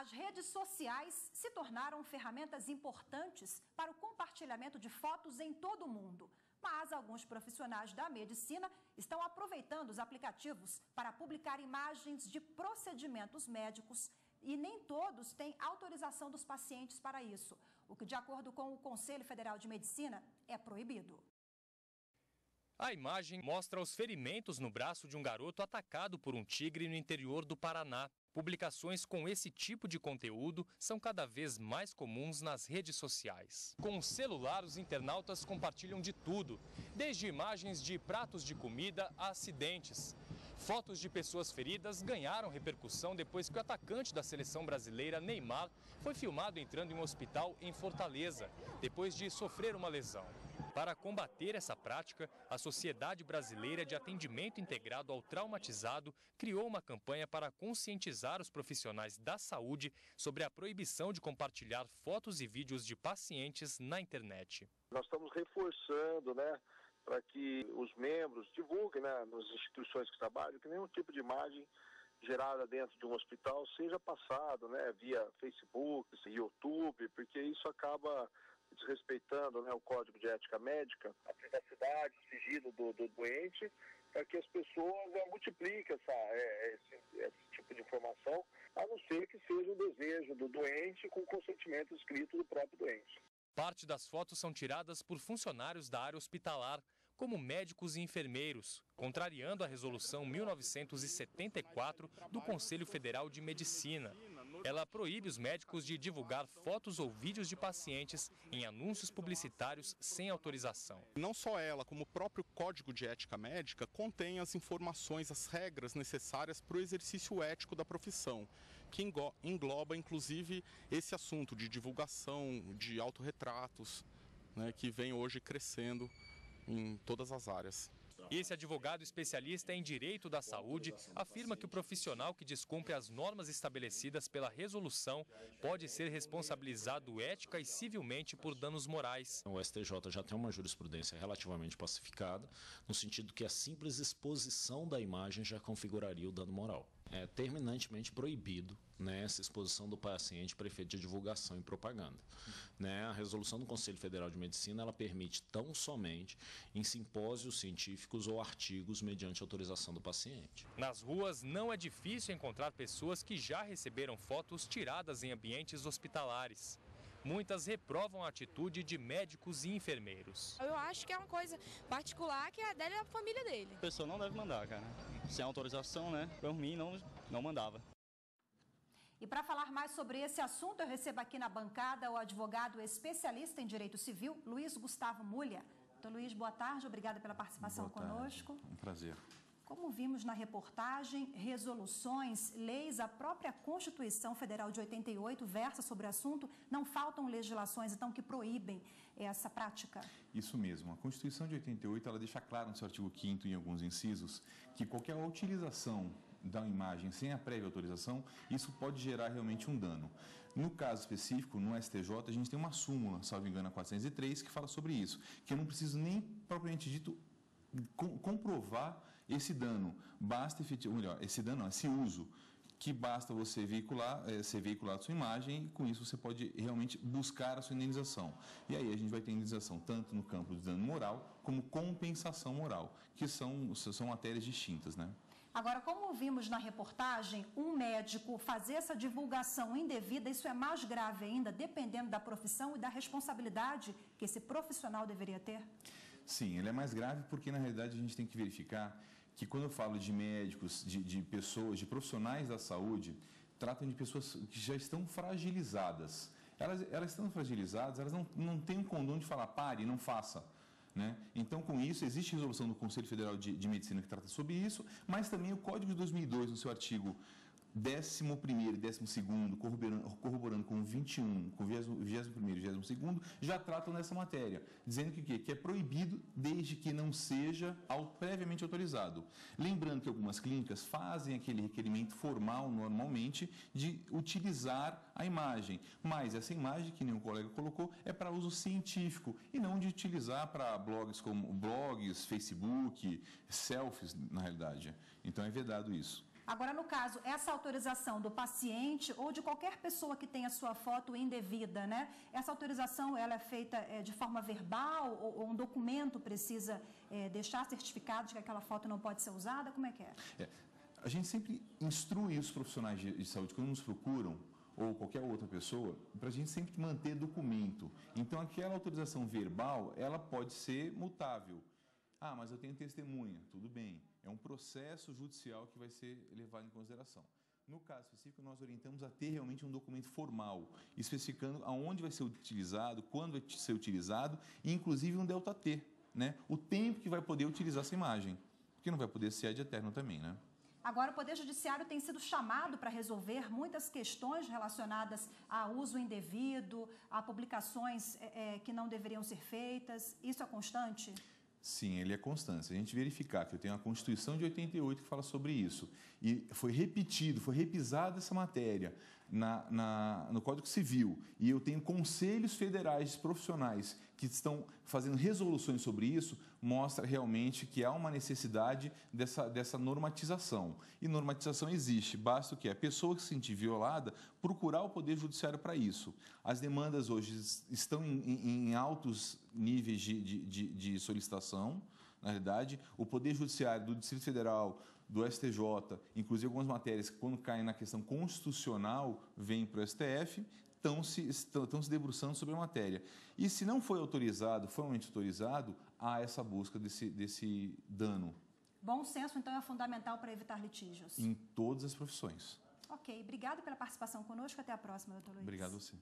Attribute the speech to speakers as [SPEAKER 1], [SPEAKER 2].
[SPEAKER 1] As redes sociais se tornaram ferramentas importantes para o compartilhamento de fotos em todo o mundo. Mas alguns profissionais da medicina estão aproveitando os aplicativos para publicar imagens de procedimentos médicos e nem todos têm autorização dos pacientes para isso, o que, de acordo com o Conselho Federal de Medicina, é proibido.
[SPEAKER 2] A imagem mostra os ferimentos no braço de um garoto atacado por um tigre no interior do Paraná. Publicações com esse tipo de conteúdo são cada vez mais comuns nas redes sociais. Com o celular, os internautas compartilham de tudo, desde imagens de pratos de comida a acidentes. Fotos de pessoas feridas ganharam repercussão depois que o atacante da seleção brasileira, Neymar, foi filmado entrando em um hospital em Fortaleza, depois de sofrer uma lesão. Para combater essa prática, a Sociedade Brasileira de Atendimento Integrado ao Traumatizado criou uma campanha para conscientizar os profissionais da saúde sobre a proibição de compartilhar fotos e vídeos de pacientes na internet.
[SPEAKER 3] Nós estamos reforçando, para que os membros divulguem, nas instituições que trabalham, que nenhum tipo de imagem gerada dentro de um hospital seja passado, via Facebook, YouTube, porque isso acaba desrespeitando o Código de Ética Médica, a privacidade, o sigilo do doente, para que as pessoas multipliquem esse tipo de informação, a não ser que seja o desejo do doente com consentimento escrito do próprio doente.
[SPEAKER 2] Parte das fotos são tiradas por funcionários da área hospitalar, como médicos e enfermeiros, contrariando a Resolução 1974 do Conselho Federal de Medicina. Ela proíbe os médicos de divulgar fotos ou vídeos de pacientes em anúncios publicitários sem autorização.
[SPEAKER 4] Não só ela, como o próprio Código de Ética Médica, contém as informações, as regras necessárias para o exercício ético da profissão, que engloba inclusive esse assunto de divulgação de autorretratos, que vem hoje crescendo em todas as áreas.
[SPEAKER 2] Esse advogado especialista em direito da saúde afirma que o profissional que descumpre as normas estabelecidas pela resolução pode ser responsabilizado ética e civilmente por danos morais.
[SPEAKER 5] O STJ já tem uma jurisprudência relativamente pacificada, no sentido que a simples exposição da imagem já configuraria o dano moral. É terminantemente proibido essa exposição do paciente para efeito de divulgação e propaganda. A resolução do Conselho Federal de Medicina ela permite tão somente em simpósios científicos ou artigos mediante autorização do paciente.
[SPEAKER 2] Nas ruas não é difícil encontrar pessoas que já receberam fotos tiradas em ambientes hospitalares. Muitas reprovam a atitude de médicos e enfermeiros.
[SPEAKER 6] Eu acho que é uma coisa particular que é dele e da família dele.
[SPEAKER 7] A pessoa não deve mandar, cara. Sem autorização, Por mim, não mandava.
[SPEAKER 1] E para falar mais sobre esse assunto, eu recebo aqui na bancada o advogado especialista em direito civil, Luiz Gustavo Mulha. Doutor Luiz, boa tarde, obrigada pela participação conosco.
[SPEAKER 8] Um prazer.
[SPEAKER 1] Como vimos na reportagem, resoluções, leis, a própria Constituição Federal de 88 versa sobre o assunto, não faltam legislações, então, que proíbem essa prática?
[SPEAKER 8] Isso mesmo. A Constituição de 88, ela deixa claro no seu artigo 5º, em alguns incisos, que qualquer utilização da imagem sem a prévia autorização, isso pode gerar realmente um dano. No caso específico, no STJ, a gente tem uma súmula, salvo engano, a 403, que fala sobre isso, que eu não preciso nem, propriamente dito, comprovar esse dano. Basta, esse uso, que basta você ser veiculado a sua imagem e com isso você pode realmente buscar a sua indenização. E aí a gente vai ter indenização tanto no campo do dano moral como compensação moral, que são matérias distintas,
[SPEAKER 1] Agora, como vimos na reportagem, um médico fazer essa divulgação indevida, isso é mais grave ainda, dependendo da profissão e da responsabilidade que esse profissional deveria ter?
[SPEAKER 8] Sim, ele é mais grave porque, na realidade, a gente tem que verificar que, quando eu falo de médicos, de pessoas, de profissionais da saúde, tratam de pessoas que já estão fragilizadas. Elas estão fragilizadas, elas não têm um condão de falar, pare, não faça. Então, com isso, existe resolução do Conselho Federal de Medicina que trata sobre isso, mas também o Código de 2002, no seu artigo 11º e 12º, corroborando com o 21, com o 21º e 22º, já tratam dessa matéria, dizendo que é proibido desde que não seja previamente autorizado. Lembrando que algumas clínicas fazem aquele requerimento formal, normalmente, de utilizar a imagem, mas essa imagem, que nem o colega colocou, é para uso científico e não de utilizar para blogs como Facebook, selfies, na realidade. Então, é vedado isso.
[SPEAKER 1] Agora, no caso, essa autorização do paciente ou de qualquer pessoa que tenha sua foto indevida, né? Essa autorização, ela é feita de forma verbal ou um documento precisa deixar certificado de que aquela foto não pode ser usada? Como é que é?
[SPEAKER 8] A gente sempre instrui os profissionais de saúde, quando nos procuram, ou qualquer outra pessoa, para a gente sempre manter documento. Então, aquela autorização verbal, ela pode ser mutável. Ah, mas eu tenho testemunha. Tudo bem. É um processo judicial que vai ser levado em consideração. No caso específico, nós orientamos a ter realmente um documento formal, especificando aonde vai ser utilizado, quando vai ser utilizado, e inclusive um delta T, né? O tempo que vai poder utilizar essa imagem, porque não vai poder ser ad eterno também, né?
[SPEAKER 1] Agora, o Poder Judiciário tem sido chamado para resolver muitas questões relacionadas a uso indevido, a publicações que não deveriam ser feitas. Isso é constante?
[SPEAKER 8] Sim, ele é constante. Se a gente verificar que eu tenho a Constituição de 88 que fala sobre isso, e foi repetido, foi repisada essa matéria no Código Civil, e eu tenho conselhos federais profissionais que estão fazendo resoluções sobre isso, mostra realmente que há uma necessidade dessa normatização. E normatização existe, basta o que? A pessoa que se sentir violada procurar o Poder Judiciário para isso. As demandas hoje estão em altos níveis de solicitação, na realidade. O Poder Judiciário do Distrito Federal, do STJ, inclusive algumas matérias que, quando caem na questão constitucional, vêm para o STF, estão se debruçando sobre a matéria. E se não foi autorizado, formalmente autorizado, há essa busca desse dano.
[SPEAKER 1] Bom senso, então, é fundamental para evitar litígios.
[SPEAKER 8] Em todas as profissões.
[SPEAKER 1] Ok, obrigado pela participação conosco. Até a próxima, doutor Luiz.
[SPEAKER 8] Obrigado a você.